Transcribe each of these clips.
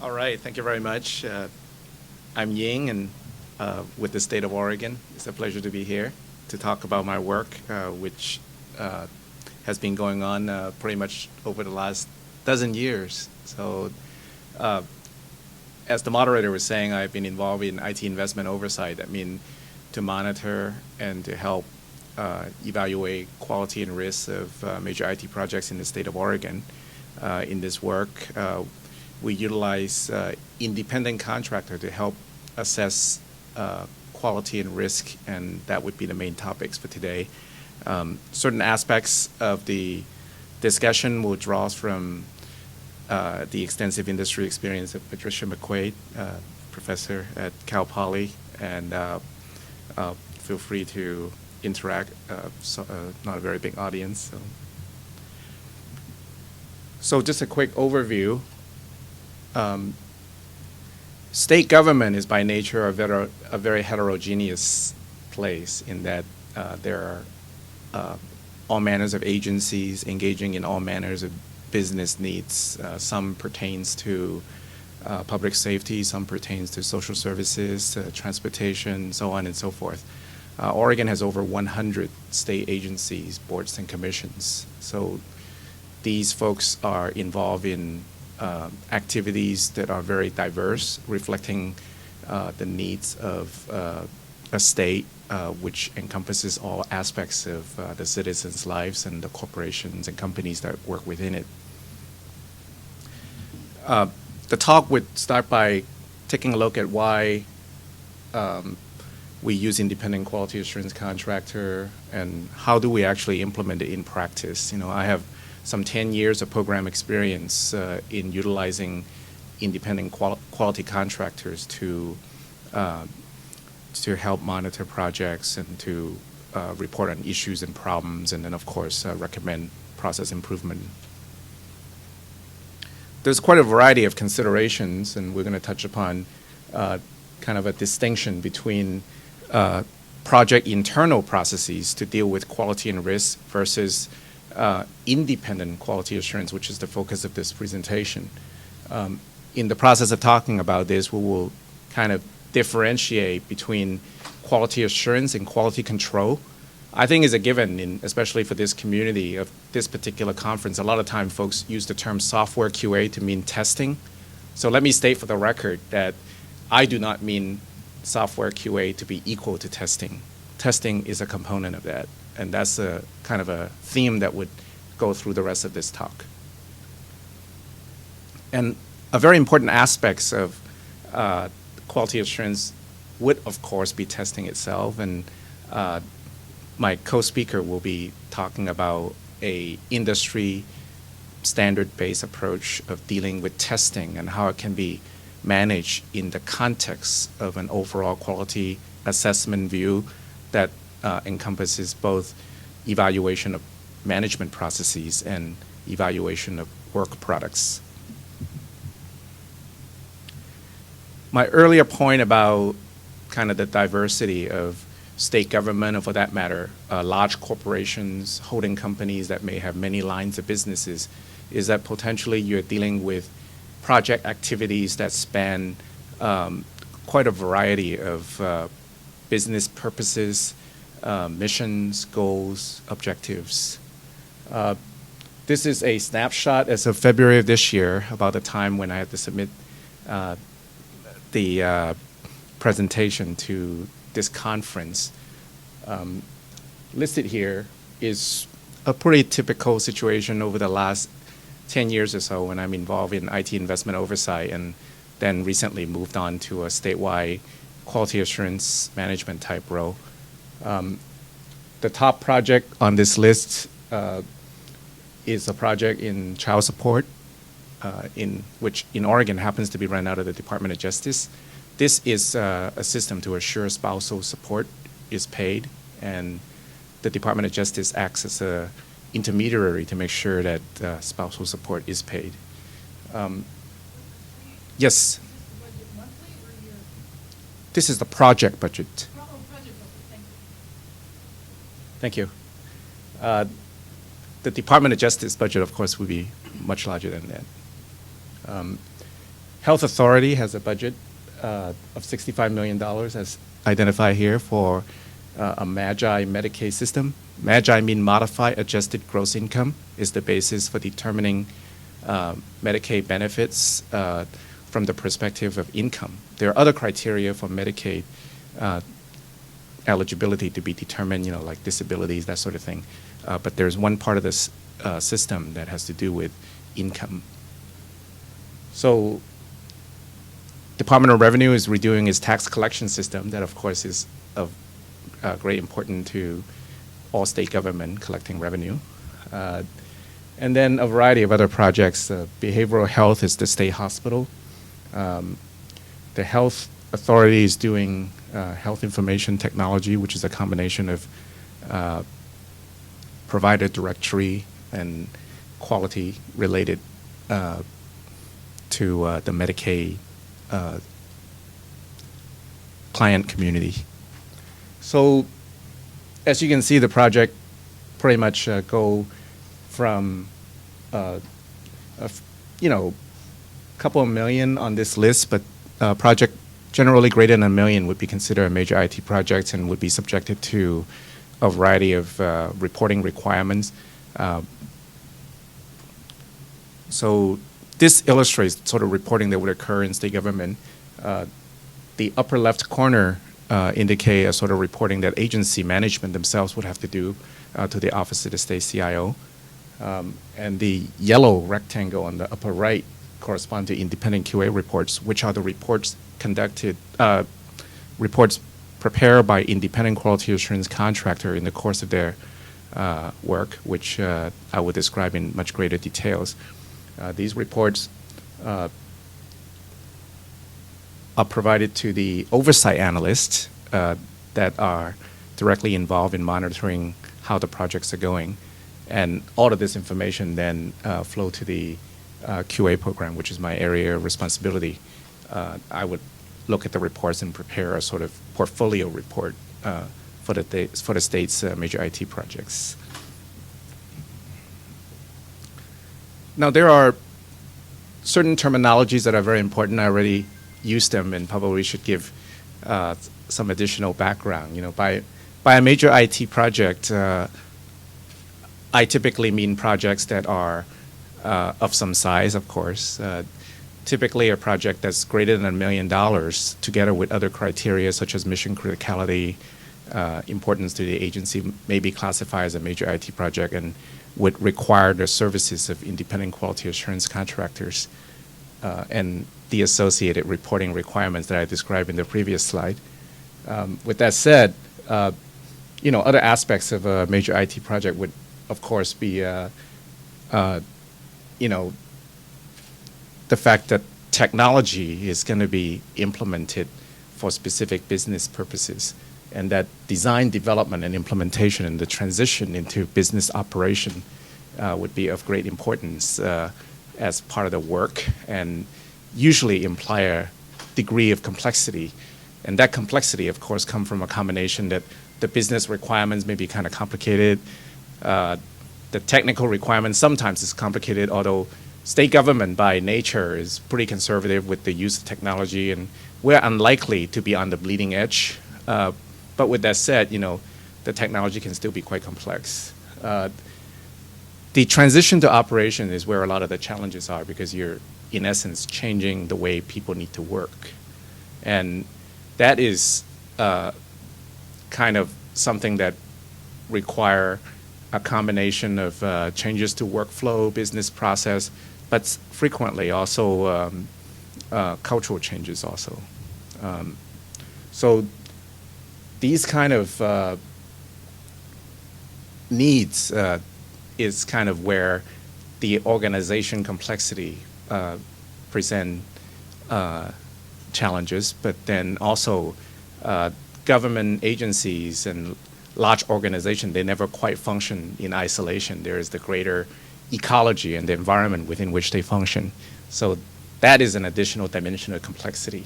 All right, thank you very much. I'm Ying, and with the state of Oregon. It's a pleasure to be here to talk about my work, which has been going on pretty much over the last dozen years. So, uh, as the moderator was saying, I've been involved in IT investment oversight. I mean, to monitor and to help evaluate quality and risks of major IT projects in the state of Oregon. In this work, we utilize independent contractor to help assess quality and risk, and that would be the main topics for today. Certain aspects of the discussion will draw from the extensive industry experience of Patricia McQuaid, professor at Cal Poly, and feel free to interact. Not a very big audience. So just a quick overview. State government is by nature a very heterogeneous place in that there are all manners of agencies engaging in all manners of business needs. Some pertains to public safety, some pertains to social services, transportation, so on and so forth. Oregon has over 100 state agencies, boards, and commissions. So these folks are involved in activities that are very diverse, reflecting the needs of a state which encompasses all aspects of the citizens' lives and the corporations and companies that work within it. The talk would start by taking a look at why we use independent quality assurance contractor and how do we actually implement it in practice. I have some 10 years of program experience in utilizing independent quality contractors to help monitor projects and to report on issues and problems, and then of course recommend process improvement. There's quite a variety of considerations, and we're going to touch upon kind of a distinction between project internal processes to deal with quality and risk versus independent quality assurance, which is the focus of this presentation. In the process of talking about this, we will kind of differentiate between quality assurance and quality control. I think is a given, especially for this community of this particular conference. A lot of time folks use the term software QA to mean testing. So let me state for the record that I do not mean software QA to be equal to testing. Testing is a component of that, and that's a kind of a theme that would go through the rest of this talk. And a very important aspect of quality assurance would, of course, be testing itself, and my co-speaker will be talking about a industry standard-based approach of dealing with testing and how it can be managed in the context of an overall quality assessment view that encompasses both evaluation of management processes and evaluation of work products. My earlier point about kind of the diversity of state government, or for that matter, large corporations, holding companies that may have many lines of businesses, is that potentially you're dealing with project activities that span quite a variety of business purposes, missions, goals, objectives. This is a snapshot as of February of this year, about the time when I had to submit the presentation to this conference. Listed here is a pretty typical situation over the last 10 years or so when I'm involved in IT investment oversight, and then recently moved on to a statewide quality assurance management type role. The top project on this list is a project in child support, which in Oregon happens to be run out of the Department of Justice. This is a system to assure spousal support is paid, and the Department of Justice acts as an intermediary to make sure that spousal support is paid. Yes? This is the project budget. Thank you. The Department of Justice budget, of course, would be much larger than that. Health Authority has a budget of $65 million as identified here for a MAGI Medicaid system. MAGI mean Modified Adjusted Gross Income is the basis for determining Medicaid benefits from the perspective of income. There are other criteria for Medicaid eligibility to be determined, like disabilities, that sort of thing. But there's one part of this system that has to do with income. So Department of Revenue is redoing its tax collection system. That, of course, is of great importance to all state government collecting revenue. And then a variety of other projects. Behavioral health is the state hospital. The Health Authority is doing health information technology, which is a combination of provider directory and quality related to the Medicaid client community. So as you can see, the project pretty much go from couple of million on this list, but project generally greater than $1 million would be considered a major IT project and would be subjected to a variety of reporting requirements. So this illustrates sort of reporting that would occur in state government. The upper left corner indicate a sort of reporting that agency management themselves would have to do to the Office of the State CIO. And the yellow rectangle on the upper right correspond to independent QA reports, which are the reports conducted, reports prepared by independent quality assurance contractor in the course of their work, which I will describe in much greater details. These reports are provided to the oversight analysts that are directly involved in monitoring how the projects are going. And all of this information then flow to the QA program, which is my area of responsibility. I would look at the reports and prepare a sort of portfolio report for the state's major IT projects. Now, there are certain terminologies that are very important. I already used them and probably should give some additional background. By a major IT project, I typically mean projects that are of some size, of course. Typically a project that's greater than $1 million, together with other criteria such as mission criticality, importance to the agency, may be classified as a major IT project and would require the services of independent quality assurance contractors and the associated reporting requirements that I described in the previous slide. With that said, other aspects of a major IT project would, of course, be the fact that technology is going to be implemented for specific business purposes, and that design, development, and implementation and the transition into business operation would be of great importance as part of the work, and usually imply a degree of complexity. And that complexity, of course, comes from a combination that the business requirements may be kind of complicated. The technical requirements sometimes is complicated, although state government by nature is pretty conservative with the use of technology, and we're unlikely to be on the bleeding edge. But with that said, the technology can still be quite complex. The transition to operation is where a lot of the challenges are, because you're, in essence, changing the way people need to work. And that is kind of something that require a combination of changes to workflow, business process, but frequently also cultural changes also. So these kind of needs is kind of where the organization complexity present challenges, but then also government agencies and large organizations, they never quite function in isolation. There is the greater ecology and the environment within which they function. So that is an additional dimension of complexity.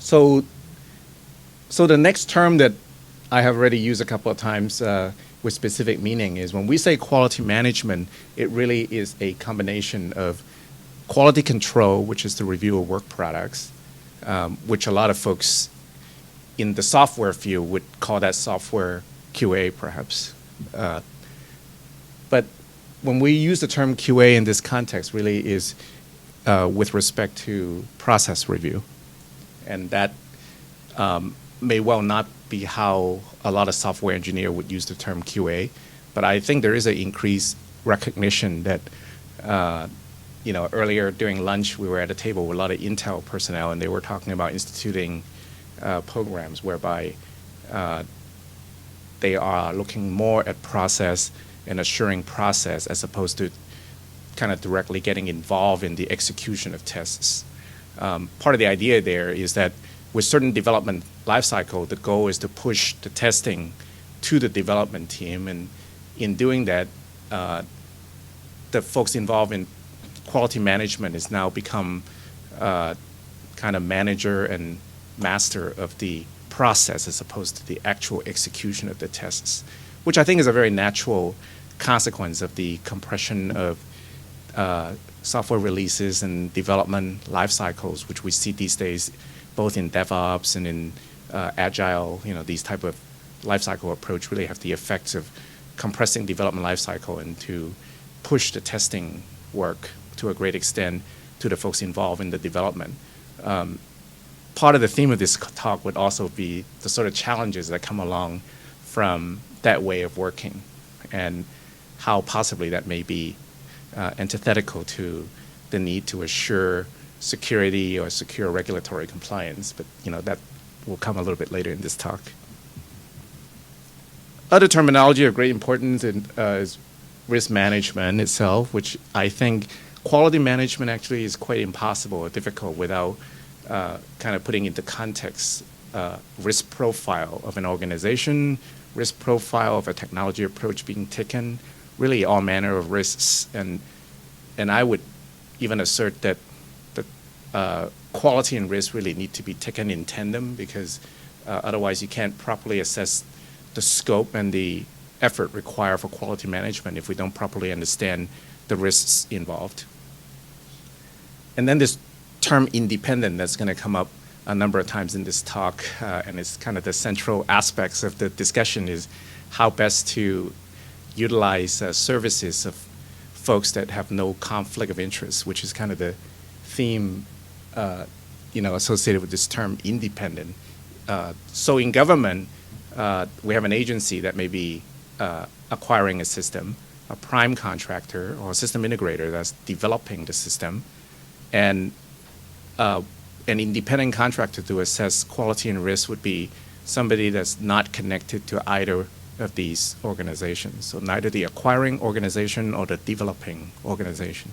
So the next term that I have already used a couple of times with specific meaning is when we say quality management, it really is a combination of quality control, which is the review of work products, which a lot of folks in the software field would call that software QA, perhaps. But when we use the term QA in this context, really is with respect to process review. And that may well not be how a lot of software engineer would use the term QA, but I think there is an increased recognition that, earlier during lunch, we were at a table with a lot of Intel personnel, and they were talking about instituting programs whereby they are looking more at process and assuring process as opposed to kind of directly getting involved in the execution of tests. Part of the idea there is that with certain development lifecycle, the goal is to push the testing to the development team, and in doing that, the folks involved in quality management has now become kind of manager and master of the process as opposed to the actual execution of the tests, which I think is a very natural consequence of the compression of software releases and development life cycles, which we see these days both in DevOps and in Agile. These type of life cycle approach really have the effects of compressing development life cycle and to push the testing work to a great extent to the folks involved in the development. Part of the theme of this talk would also be the sort of challenges that come along from that way of working and how possibly that may be antithetical to the need to assure security or secure regulatory compliance, but that will come a little bit later in this talk. Other terminology of great importance is risk management itself, which I think quality management actually is quite impossible or difficult without kind of putting into context risk profile of an organization, risk profile of a technology approach being taken, really all manner of risks. And I would even assert that the quality and risk really need to be taken in tandem, because otherwise you can't properly assess the scope and the effort required for quality management if we don't properly understand the risks involved. And then this term independent that's going to come up a number of times in this talk, and it's kind of the central aspects of the discussion, is how best to utilize services of folks that have no conflict of interest, which is kind of the theme associated with this term independent. So in government, we have an agency that may be acquiring a system, a prime contractor or a system integrator that's developing the system, and an independent contractor to assess quality and risk would be somebody that's not connected to either of these organizations, so neither the acquiring organization or the developing organization.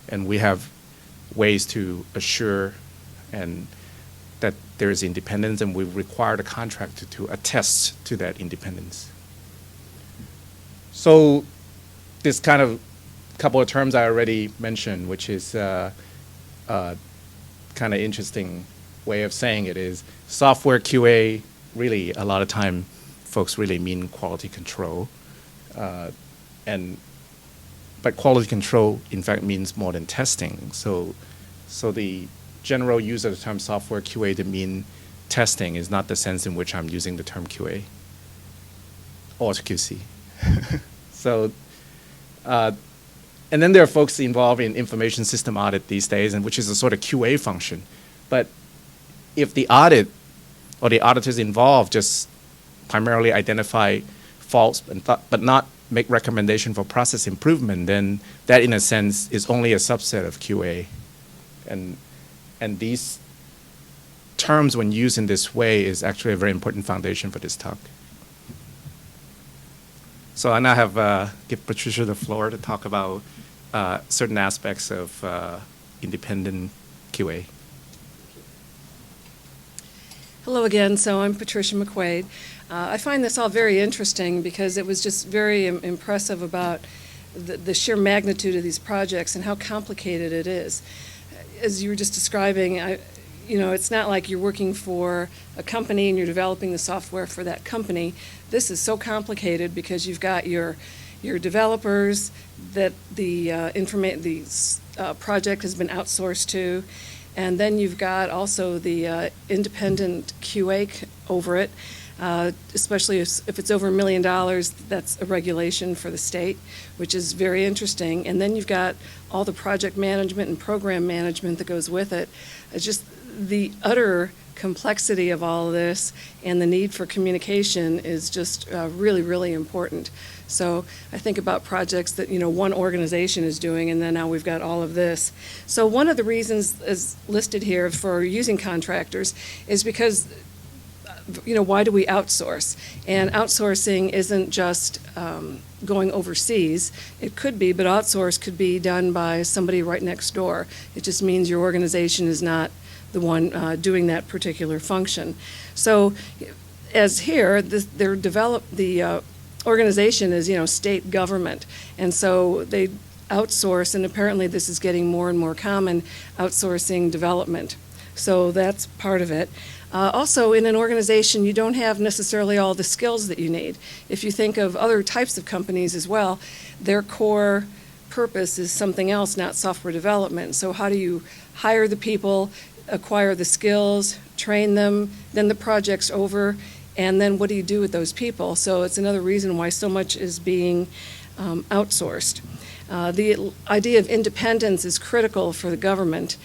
And we have ways to assure and that there is independence, and we require the contractor to attest to that independence. So this kind of couple of terms I already mentioned, which is kind of interesting way of saying it, is software QA. Really, a lot of time, folks really mean quality control, but quality control in fact means more than testing. So the general use of the term software QA to mean testing is not the sense in which I'm using the term QA or QC. And then there are folks involved in information system audit these days, and which is a sort of QA function. But if the audit or the auditors involved just primarily identify faults but not make recommendation for process improvement, then that in a sense is only a subset of QA. And these terms, when used in this way, is actually a very important foundation for this talk. So I now have give Patricia the floor to talk about certain aspects of independent QA. Hello again. So I'm Patricia McQuaid. I find this all very interesting because it was just very impressive about the sheer magnitude of these projects and how complicated it is. As you were just describing, it's not like you're working for a company and you're developing the software for that company. This is so complicated because you've got your your developers that the project has been outsourced to, and then you've got also the independent QA over it, especially if it's over $1 million, that's a regulation for the state, which is very interesting. And then you've got all the project management and program management that goes with it. It's just the utter complexity of all of this and the need for communication is just really, really important. So I think about projects that, one organization is doing, and then now we've got all of this. So one of the reasons is listed here for using contractors is because, why do we outsource? And outsourcing isn't just going overseas. It could be, but outsource could be done by somebody right next door. It just means your organization is not the one doing that particular function. So as here, the organization is, state government. And so they outsource, and apparently this is getting more and more common, outsourcing development. So that's part of it. Also, in an organization, you don't have necessarily all the skills that you need. If you think of other types of companies as well, their core purpose is something else, not software development. So how do you hire the people, acquire the skills, train them, then the project's over, and then what do you do with those people? So it's another reason why so much is being outsourced. The idea of independence is critical for the government.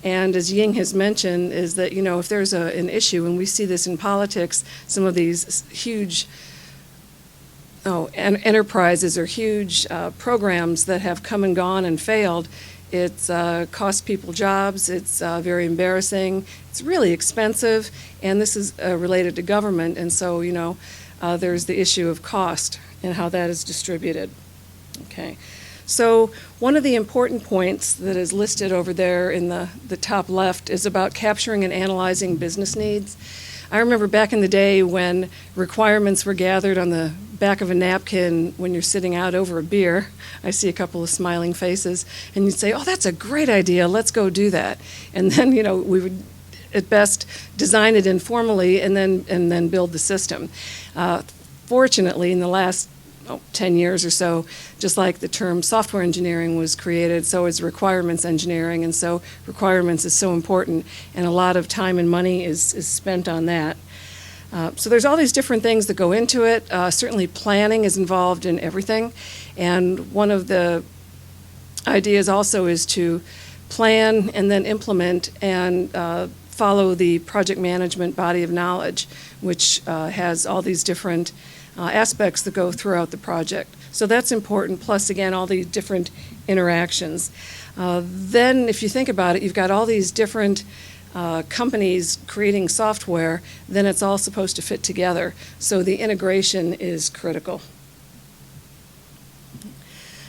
And as Ying has mentioned, is that, if there's an issue, and we see this in politics, some of these huge enterprises or huge programs that have come and gone and failed, it's cost people jobs, it's very embarrassing, it's really expensive, and this is related to government, and so, there's the issue of cost and how that is distributed. Okay. So one of the important points that is listed over there in the top left is about capturing and analyzing business needs. I remember back in the day when requirements were gathered on the back of a napkin when you're sitting out over a beer. I see a couple of smiling faces, and you'd say, oh, that's a great idea, let's go do that. And then, we would at best design it informally and then build the system. Fortunately, in the last 10 years or so, just like the term software engineering was created, so is requirements engineering, and so requirements is so important, and a lot of time and money is spent on that. So there's all these different things that go into it. Certainly planning is involved in everything, and one of the ideas also is to plan and then implement and follow the project management body of knowledge, which has all these different aspects that go throughout the project. So that's important, plus again all the different interactions. Then if you think about it, you've got all these different companies creating software, then it's all supposed to fit together. So the integration is critical.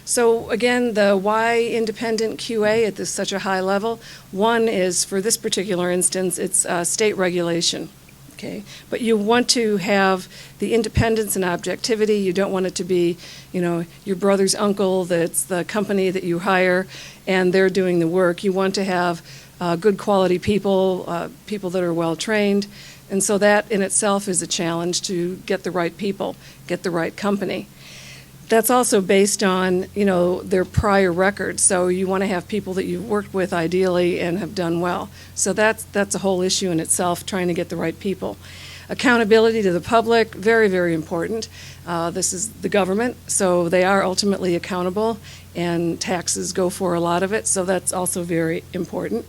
So again, the why independent QA at such a high level, one is, for this particular instance, it's state regulation. Okay, but you want to have the independence and objectivity. You don't want it to be, your brother's uncle that's the company that you hire and they're doing the work. You want to have good quality people, people that are well trained. And so that in itself is a challenge to get the right people, get the right company. That's also based on, their prior records. So you want to have people that you've worked with ideally and have done well. So that's a whole issue in itself, trying to get the right people. Accountability to the public, very, very important. This is the government, so they are ultimately accountable, and taxes go for a lot of it, so that's also very important.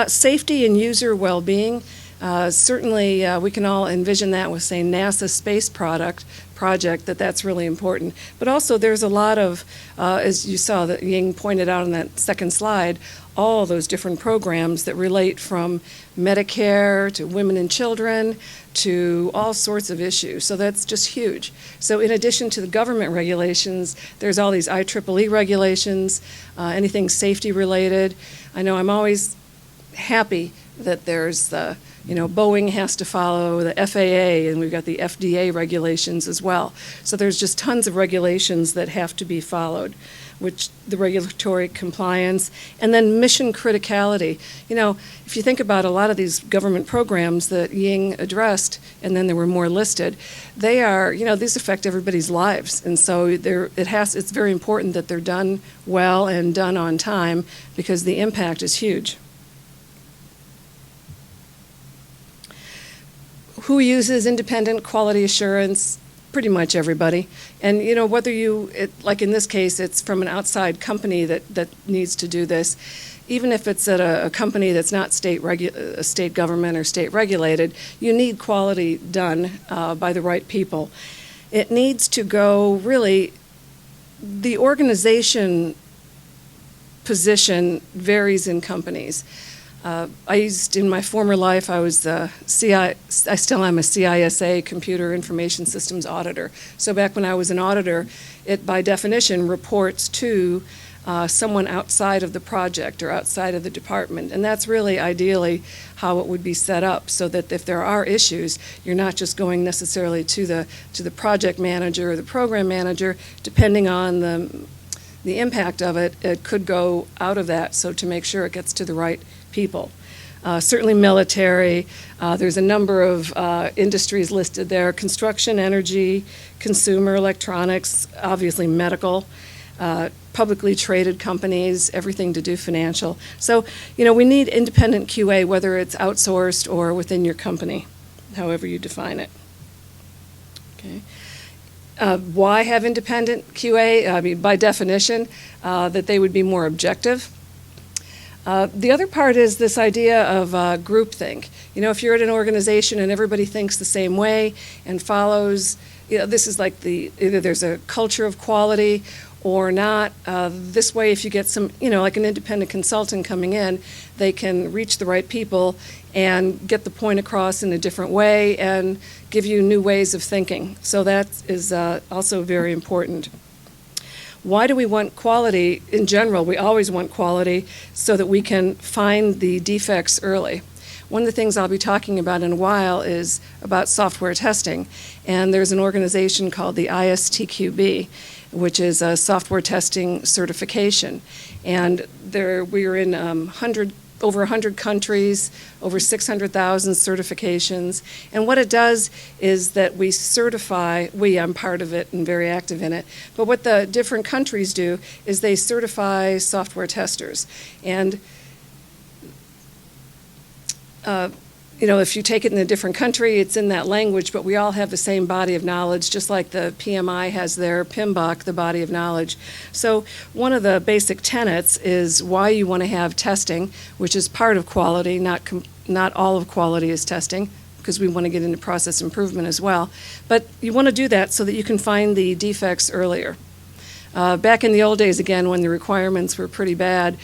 Safety and user well-being. Certainly, we can all envision that with, say, NASA space project, that's really important. But also there's a lot of, as you saw that Ying pointed out on that second slide, all those different programs that relate from Medicare to women and children to all sorts of issues. So that's just huge. So in addition to the government regulations, there's all these IEEE regulations, anything safety related. I know I'm always happy that there's the Boeing has to follow the FAA, and we've got the FDA regulations as well. So there's just tons of regulations that have to be followed, which the regulatory compliance, and then mission criticality. If you think about a lot of these government programs that Ying addressed, and then there were more listed, they are, these affect everybody's lives. And so it's very important that they're done well and done on time, because the impact is huge. Who uses independent quality assurance? Pretty much everybody. And whether like in this case, it's from an outside company that needs to do this, even if it's at a company that's not a state government or state regulated, you need quality done by the right people. It needs to go really, the organization position varies in companies. In my former life, I was I still am a CISA, Computer Information Systems Auditor. So back when I was an auditor, it by definition reports to someone outside of the project or outside of the department. And that's really ideally how it would be set up, so that if there are issues, you're not just going necessarily to the project manager or the program manager. Depending on the impact of it, it could go out of that, so to make sure it gets to the right people. Certainly military, there's a number of industries listed there: construction, energy, consumer electronics, obviously medical, publicly traded companies, everything to do financial. So, we need independent QA, whether it's outsourced or within your company, however you define it. Okay. Why have independent QA? I mean, by definition, that they would be more objective. The other part is this idea of groupthink. If you're at an organization and everybody thinks the same way and follows, this is like either there's a culture of quality or not. This way, if you get some, like an independent consultant coming in, they can reach the right people and get the point across in a different way and give you new ways of thinking. So that is also very important. Why do we want quality? In general, we always want quality so that we can find the defects early. One of the things I'll be talking about in a while is about software testing, and there's an organization called the ISTQB, which is a software testing certification. And we are in over 100 countries, over 600,000 certifications. And what it does is that we certify, I'm part of it and very active in it, but what the different countries do is they certify software testers. And if you take it in a different country, it's in that language, but we all have the same body of knowledge, just like the PMI has their PMBOK, the body of knowledge. So one of the basic tenets is why you want to have testing, which is part of quality. Not all of quality is testing, because we want to get into process improvement as well. But you want to do that so that you can find the defects earlier. Back in the old days, again, when the requirements were pretty bad,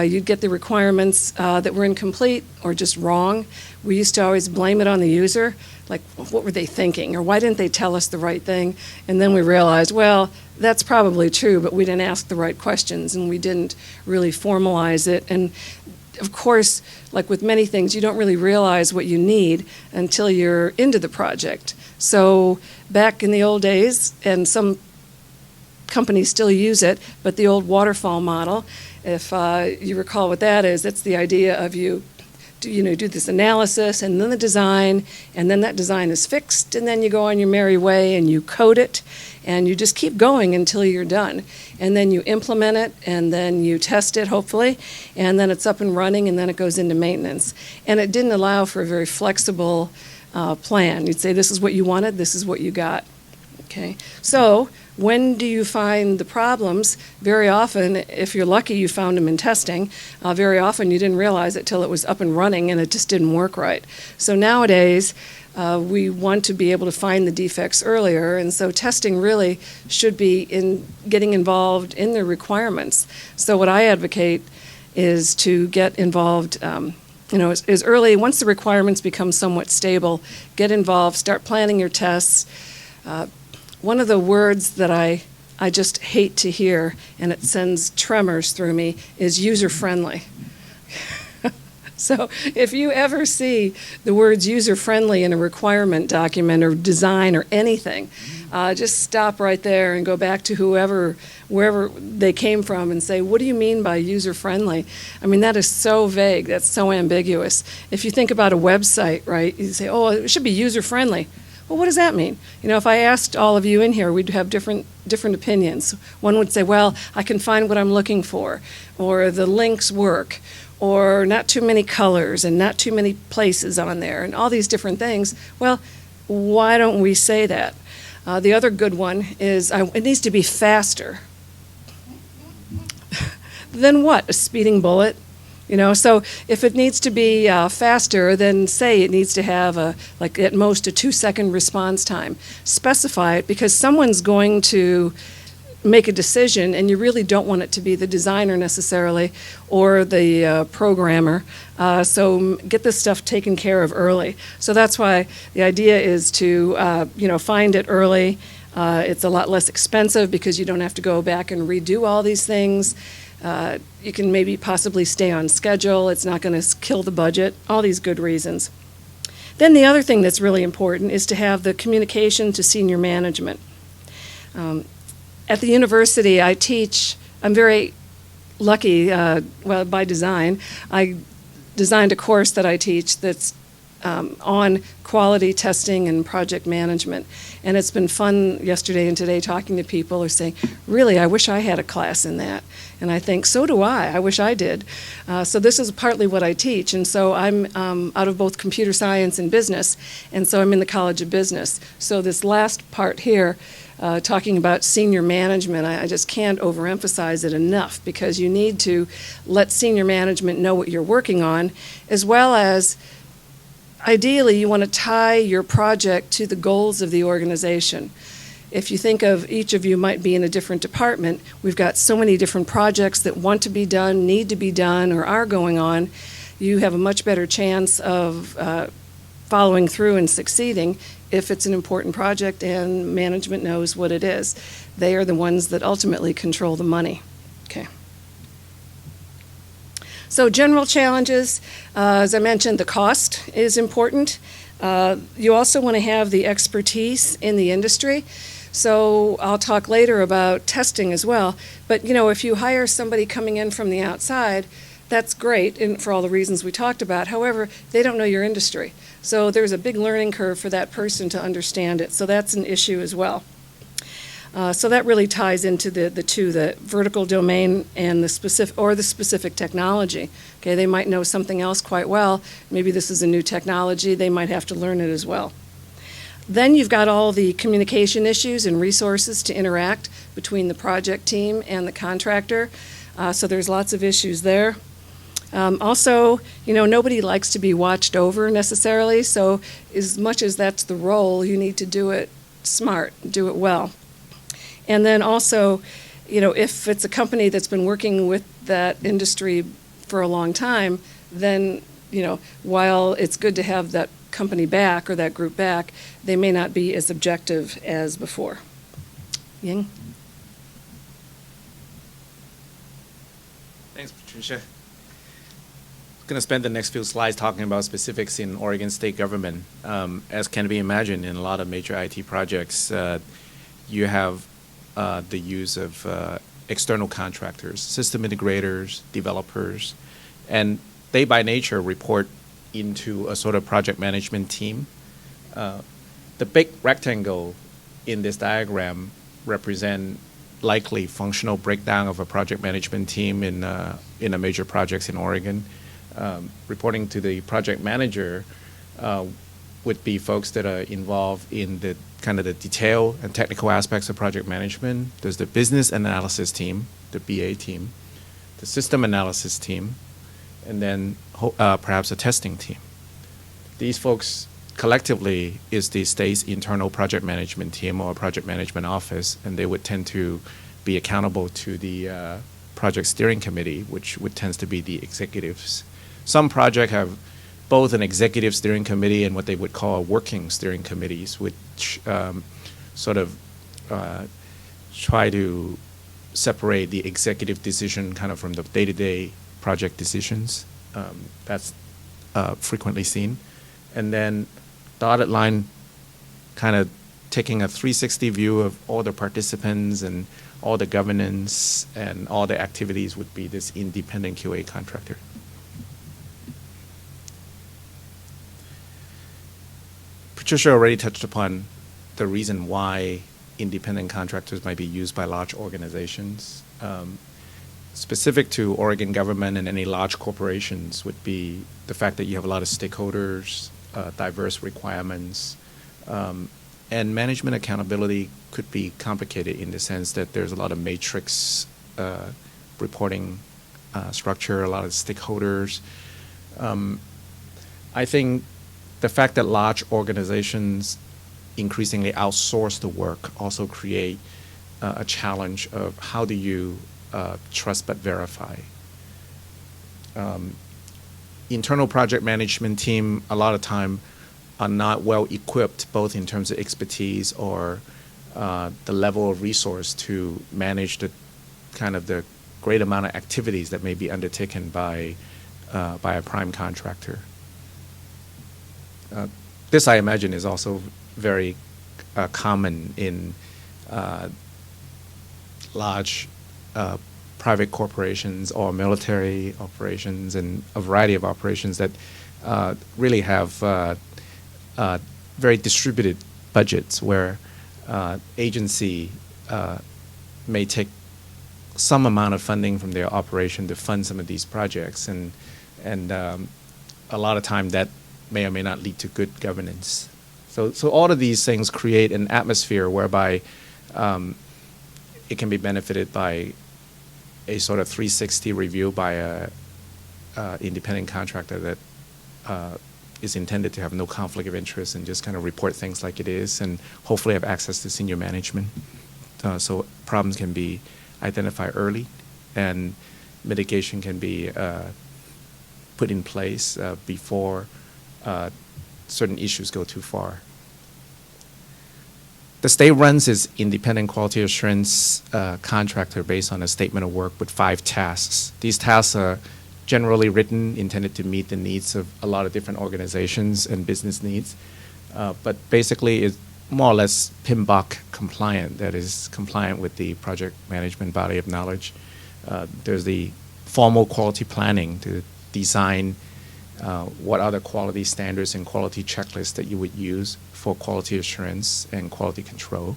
you'd get the requirements that were incomplete or just wrong. We used to always blame it on the user, like, what were they thinking, or why didn't they tell us the right thing? And then we realized, well, that's probably true, but we didn't ask the right questions, and we didn't really formalize it. And of course, like with many things, you don't really realize what you need until you're into the project. So back in the old days, and some companies still use it, but the old waterfall model, if you recall what that is, that's the idea of you do this analysis and then the design, and then that design is fixed, and then you go on your merry way and you code it, and you just keep going until you're done. And then you implement it, and then you test it, hopefully, and then it's up and running, and then it goes into maintenance. And it didn't allow for a very flexible plan. You'd say, this is what you wanted, this is what you got. Okay, so when do you find the problems? Very often, if you're lucky, you found them in testing. Very often, you didn't realize it till it was up and running and it just didn't work right. So nowadays, we want to be able to find the defects earlier, and so testing really should be in getting involved in the requirements. So what I advocate is to get involved as early, once the requirements become somewhat stable, get involved, start planning your tests. One of the words that I just hate to hear, and it sends tremors through me, is user-friendly. So if you ever see the words user-friendly in a requirement document or design or anything, just stop right there and go back to wherever they came from and say, what do you mean by user-friendly? I mean, that is so vague, that's so ambiguous. If you think about a website, right, you say, oh, it should be user-friendly. Well, what does that mean? You know, if I asked all of you in here, we'd have different opinions. One would say, well, I can find what I'm looking for, or the links work, or not too many colors and not too many places on there, and all these different things. Well, why don't we say that? The other good one is it needs to be faster. Then what? A speeding bullet? You know, so if it needs to be faster, then say it needs to have like at most a 2-second response time. Specify it, because someone's going to make a decision, and you really don't want it to be the designer necessarily or the programmer. So get this stuff taken care of early. So that's why the idea is to find it early. It's a lot less expensive because you don't have to go back and redo all these things. You can maybe possibly stay on schedule. It's not going to kill the budget. All these good reasons. Then the other thing that's really important is to have the communication to senior management. At the university I teach, I'm very lucky, by design. I designed a course that I teach that's on quality testing and project management. And it's been fun yesterday and today talking to people who are saying, really, I wish I had a class in that. And I think, so do I. I wish I did. So this is partly what I teach. And so I'm out of both computer science and business. And so I'm in the College of Business. So this last part here, talking about senior management, I just can't overemphasize it enough, because you need to let senior management know what you're working on, as well as ideally, you want to tie your project to the goals of the organization. If you think of each of you might be in a different department, we've got so many different projects that want to be done, need to be done, or are going on. You have a much better chance of following through and succeeding if it's an important project and management knows what it is. They are the ones that ultimately control the money. Okay. So general challenges, as I mentioned, the cost is important. You also want to have the expertise in the industry. So I'll talk later about testing as well. But if you hire somebody coming in from the outside, that's great, and for all the reasons we talked about. However, they don't know your industry. So there's a big learning curve for that person to understand it. So that's an issue as well. So that really ties into the vertical domain and the specific technology. Okay, they might know something else quite well. Maybe this is a new technology. They might have to learn it as well. Then you've got all the communication issues and resources to interact between the project team and the contractor. So there's lots of issues there. Also, nobody likes to be watched over necessarily. So as much as that's the role, you need to do it smart, do it well. And then also, if it's a company that's been working with that industry for a long time, then, while it's good to have that company back or that group back, they may not be as objective as before. Ying? Thanks, Patricia. I'm going to spend the next few slides talking about specifics in Oregon state government. As can be imagined, in a lot of major IT projects, you have the use of external contractors, system integrators, developers, and they by nature report into a sort of project management team. The big rectangle in this diagram represent likely functional breakdown of a project management team in a major projects in Oregon. Reporting to the project manager would be folks that are involved in the kind of the detail and technical aspects of project management. There's the business analysis team, the BA team, the system analysis team, and then perhaps a testing team. These folks collectively is the state's internal project management team or project management office, and they would tend to be accountable to the project steering committee, which tends to be the executives. Some projects have both an executive steering committee and what they would call working steering committees, which sort of try to separate the executive decision kind of from the day-to-day project decisions. That's frequently seen. And then dotted line kind of taking a 360 view of all the participants and all the governance and all the activities would be this independent QA contractor. Patricia already touched upon the reason why independent contractors might be used by large organizations. Specific to Oregon government and any large corporations would be the fact that you have a lot of stakeholders, diverse requirements, and management accountability could be complicated in the sense that there's a lot of matrix reporting structure, a lot of stakeholders. I think the fact that large organizations increasingly outsource the work also create a challenge of how do you trust but verify. Internal project management team a lot of time are not well equipped both in terms of expertise or the level of resource to manage the kind of the great amount of activities that may be undertaken by a prime contractor. This, I imagine, is also very common in large private corporations or military operations and a variety of operations that really have very distributed budgets where agency may take some amount of funding from their operation to fund some of these projects, and a lot of time that may or may not lead to good governance. So all of these things create an atmosphere whereby it can be benefited by a sort of 360 review by a independent contractor that is intended to have no conflict of interest and just kind of report things like it is and hopefully have access to senior management. So problems can be identified early and mitigation can be put in place before certain issues go too far. The state runs its independent quality assurance contractor based on a statement of work with 5 tasks. These tasks are generally written, intended to meet the needs of a lot of different organizations and business needs, but basically it's more or less PMBOK compliant, that is compliant with the project management body of knowledge. There's the formal quality planning to design what are the quality standards and quality checklists that you would use for quality assurance and quality control.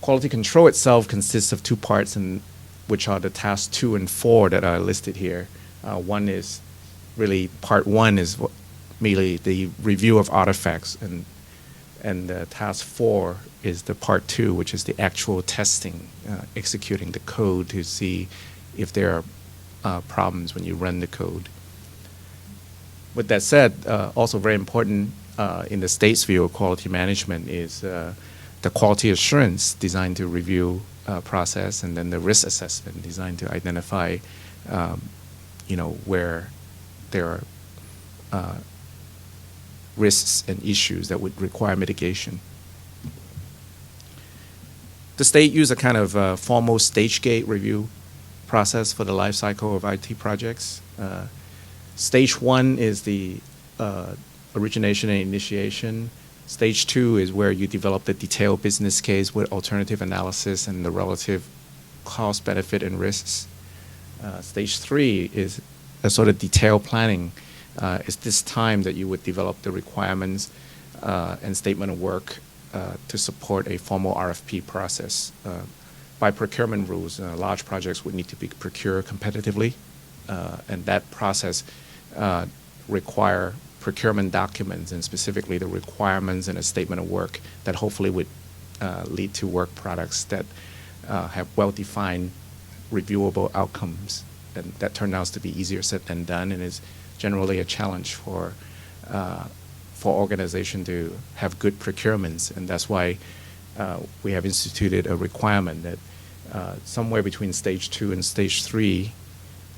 Quality control itself consists of 2 parts, which are the tasks 2 and 4 that are listed here. One is really part 1 is merely the review of artifacts, and task 4 is the part 2, which is the actual testing, executing the code to see if there are problems when you run the code. With that said, also very important in the state's view of quality management is the quality assurance designed to review process, and then the risk assessment designed to identify, where there are risks and issues that would require mitigation. The state used a kind of formal stage gate review process for the life cycle of IT projects. Stage 1 is the origination and initiation. Stage 2 is where you develop the detailed business case with alternative analysis and the relative cost, benefit, and risks. Stage 3 is a sort of detailed planning. It's this time that you would develop the requirements and statement of work to support a formal RFP process. By procurement rules, large projects would need to be procured competitively, and that process require procurement documents, and specifically the requirements and a statement of work that hopefully would lead to work products that have well-defined, reviewable outcomes. And that turned out to be easier said than done, and is generally a challenge for organization to have good procurements, and that's why we have instituted a requirement that somewhere between stage 2 and stage 3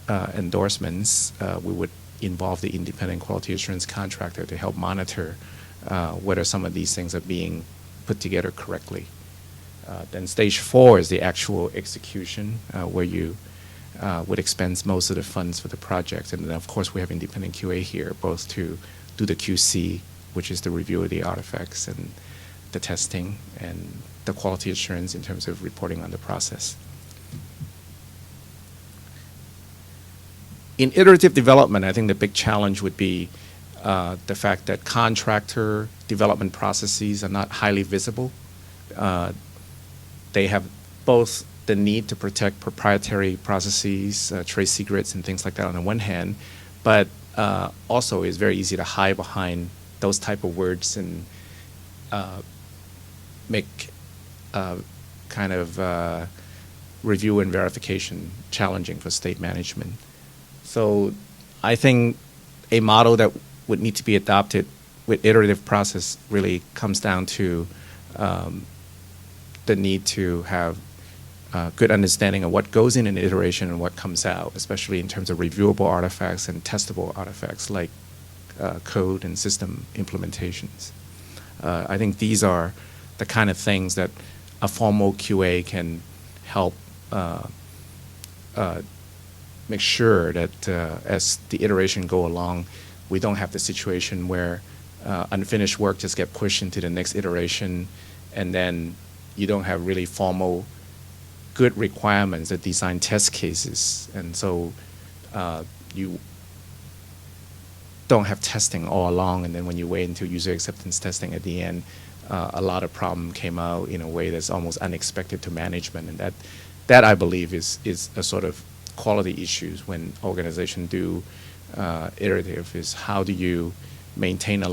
endorsements, we would involve the independent quality assurance contractor to help monitor whether some of these things are being put together correctly. Then stage 4 is the actual execution, where you would expense most of the funds for the project. And then, of course, we have independent QA here, both to do the QC, which is the review of the artifacts, and the testing, and the quality assurance in terms of reporting on the process. In iterative development, I think the big challenge would be the fact that contractor development processes are not highly visible. They have both the need to protect proprietary processes, trade secrets, and things like that on the one hand, but also it's very easy to hide behind those type of words and make kind of review and verification challenging for state management. So I think a model that would need to be adopted with iterative process really comes down to the need to have good understanding of what goes in an iteration and what comes out, especially in terms of reviewable artifacts and testable artifacts like code and system implementations. I think these are the kind of things that a formal QA can help make sure that as the iteration go along, we don't have the situation where unfinished work just get pushed into the next iteration, and then you don't have really formal good requirements that design test cases, and so you don't have testing all along, and then when you wait until user acceptance testing at the end, a lot of problem came out in a way that's almost unexpected to management, and that I believe is a sort of quality issues when organizations do iterative, is how do you maintain a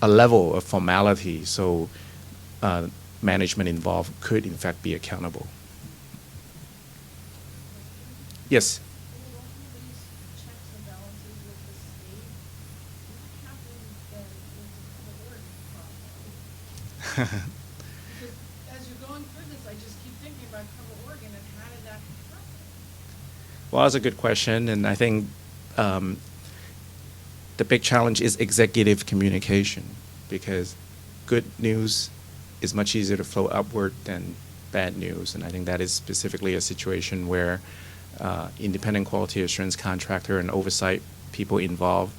level of formality so management involved could in fact be accountable. Yes? Because as you're going through this, I just keep thinking about Cover Oregon and how did that happen? Well, that's a good question, and I think the big challenge is executive communication, because good news is much easier to flow upward than bad news, and I think that is specifically a situation where independent quality assurance contractor and oversight people involved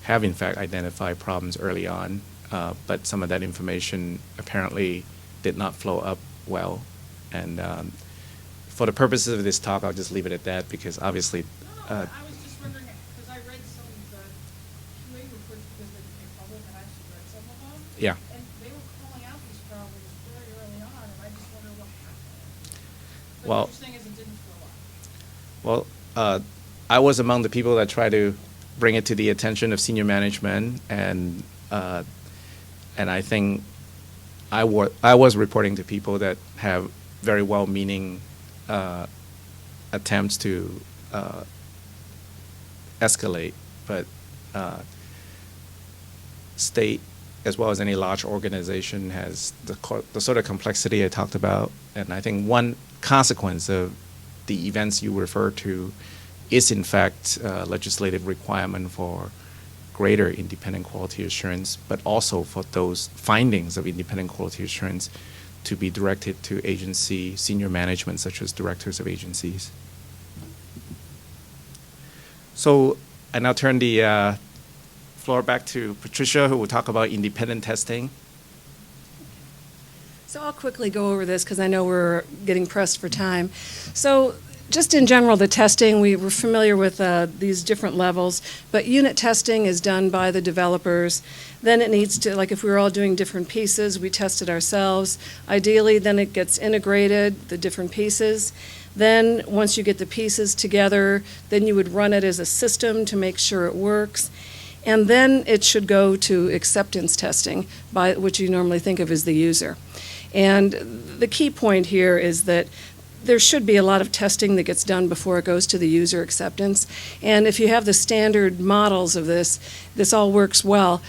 have in fact identified problems early on, but some of that information apparently did not flow up well. And for the purposes of this talk, I'll just leave it at that, because obviously I was just wondering, because I read some of the QA reports because they became public, and I actually read some of them. Yeah. And they were calling out these problems very early on, and I just wonder what happened. But Well- what you're saying is it didn't flow up. Well, I was among the people that tried to bring it to the attention of senior management, and I think I was reporting to people that have very well-meaning attempts to escalate, but state, as well as any large organization, has the sort of complexity I talked about. And I think one consequence of the events you refer to is in fact legislative requirement for greater independent quality assurance, but also for those findings of independent quality assurance to be directed to agency senior management, such as directors of agencies. So I now turn the floor back to Patricia, who will talk about independent testing. So I'll quickly go over this because I know we're getting pressed for time. So just in general, the testing, we were familiar with these different levels, but unit testing is done by the developers. Then it needs to, like if we were all doing different pieces, we test it ourselves. Ideally, then it gets integrated, the different pieces. Then once you get the pieces together, then you would run it as a system to make sure it works. And then it should go to acceptance testing, by which you normally think of as the user. And the key point here is that there should be a lot of testing that gets done before it goes to the user acceptance. And if you have the standard models of this, this all works well.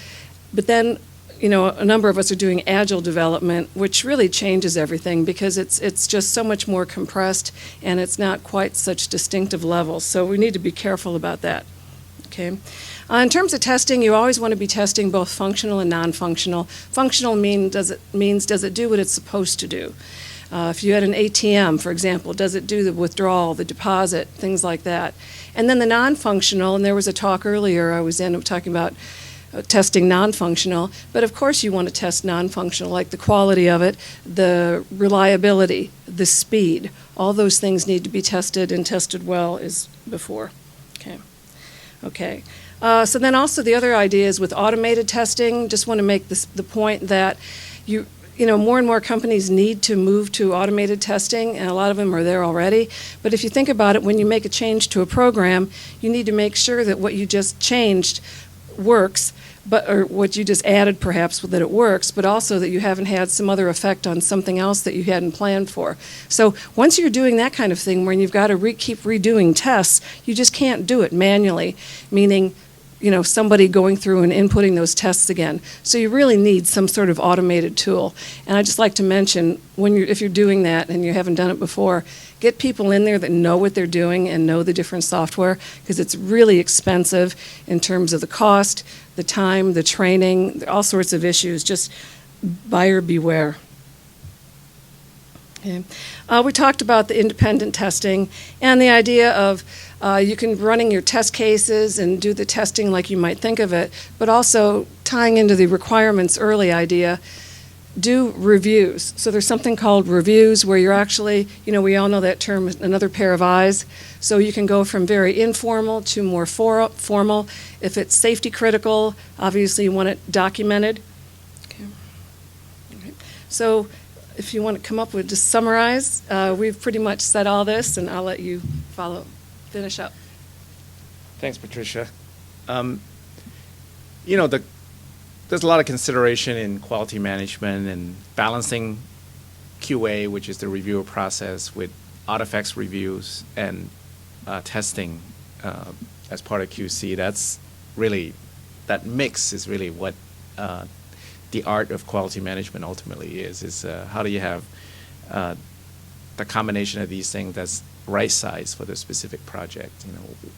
But then, you know, a number of us are doing agile development, which really changes everything because it's just so much more compressed and it's not quite such distinctive levels. So we need to be careful about that. Okay. In terms of testing, you always want to be testing both functional and non-functional. Functional means does it do what it's supposed to do? If you had an ATM, for example, does it do the withdrawal, the deposit, things like that? And then the non-functional, and there was a talk earlier I was in talking about testing non-functional, but of course you want to test non-functional, like the quality of it, the reliability, the speed. All those things need to be tested and tested well as before. Okay. So then also the other idea is with automated testing, just want to make the point that more and more companies need to move to automated testing, and a lot of them are there already. But if you think about it, when you make a change to a program, you need to make sure that what you just changed works, or what you just added perhaps, that it works, but also that you haven't had some other effect on something else that you hadn't planned for. So once you're doing that kind of thing, when you've got to keep redoing tests, you just can't do it manually, meaning somebody going through and inputting those tests again. So you really need some sort of automated tool. And I'd just like to mention, if you're doing that and you haven't done it before, get people in there that know what they're doing and know the different software, because it's really expensive in terms of the cost, the time, the training, all sorts of issues. Just buyer beware. Okay. We talked about the independent testing and the idea of you can running your test cases and do the testing like you might think of it, but also tying into the requirements early idea, do reviews. So there's something called reviews where you're actually, we all know that term, another pair of eyes. So you can go from very informal to more formal. If it's safety critical, obviously you want it documented. Okay. Okay. So if you want to come up with, just summarize, we've pretty much said all this, and I'll let you finish up. Thanks, Patricia. There's a lot of consideration in quality management and balancing QA, which is the reviewer process, with artifacts reviews and testing as part of QC. That mix is really what the art of quality management ultimately is how do you have the combination of these things that's right size for the specific project.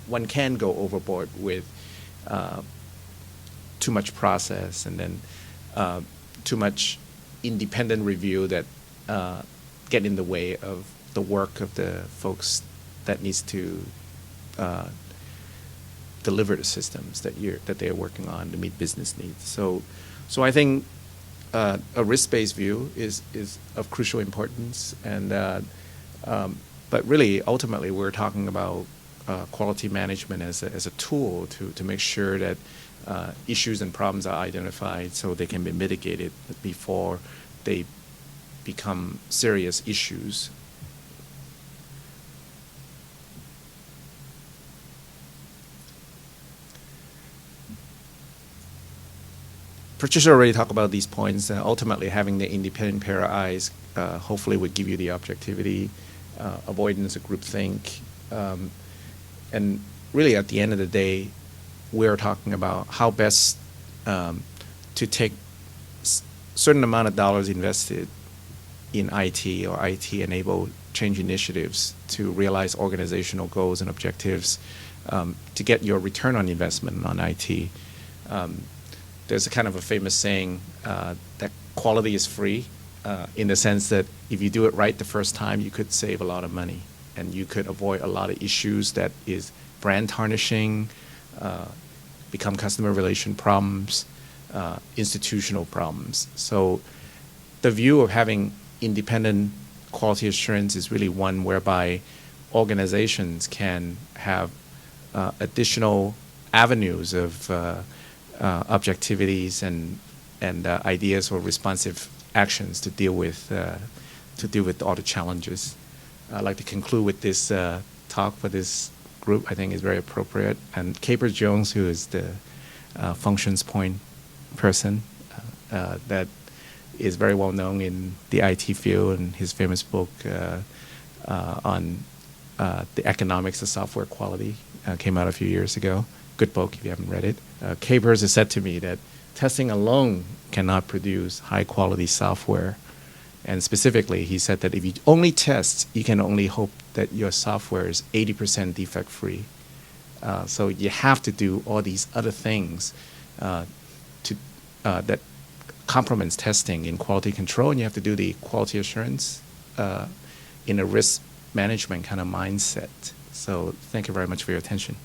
One can go overboard with too much process and then too much independent review that get in the way of the work of the folks that needs to deliver the systems that they are working on to meet business needs. So I think a risk-based view is of crucial importance, and but really ultimately we're talking about quality management as a tool to make sure that issues and problems are identified so they can be mitigated before they become serious issues. Patricia already talked about these points. Ultimately, having the independent pair of eyes hopefully would give you the objectivity, avoidance of groupthink, and really at the end of the day, we're talking about how best to take certain amount of dollars invested in IT or IT-enabled change initiatives to realize organizational goals and objectives to get your return on investment on IT. There's a kind of a famous saying that quality is free in the sense that if you do it right the first time, you could save a lot of money and you could avoid a lot of issues that is brand tarnishing, become customer relation problems, institutional problems. So the view of having independent quality assurance is really one whereby organizations can have additional avenues of objectivities and ideas or responsive actions to deal with all the challenges. I'd like to conclude with this talk for this group. I think is very appropriate. And Capers Jones, who is the functions point person that is very well known in the IT field, and his famous book on the economics of software quality came out a few years ago. Good book if you haven't read it. Capers has said to me that testing alone cannot produce high quality software. And specifically, he said that if you only test, you can only hope that your software is 80% defect free. So you have to do all these other things that complements testing in quality control, and you have to do the quality assurance in a risk management kind of mindset. So thank you very much for your attention.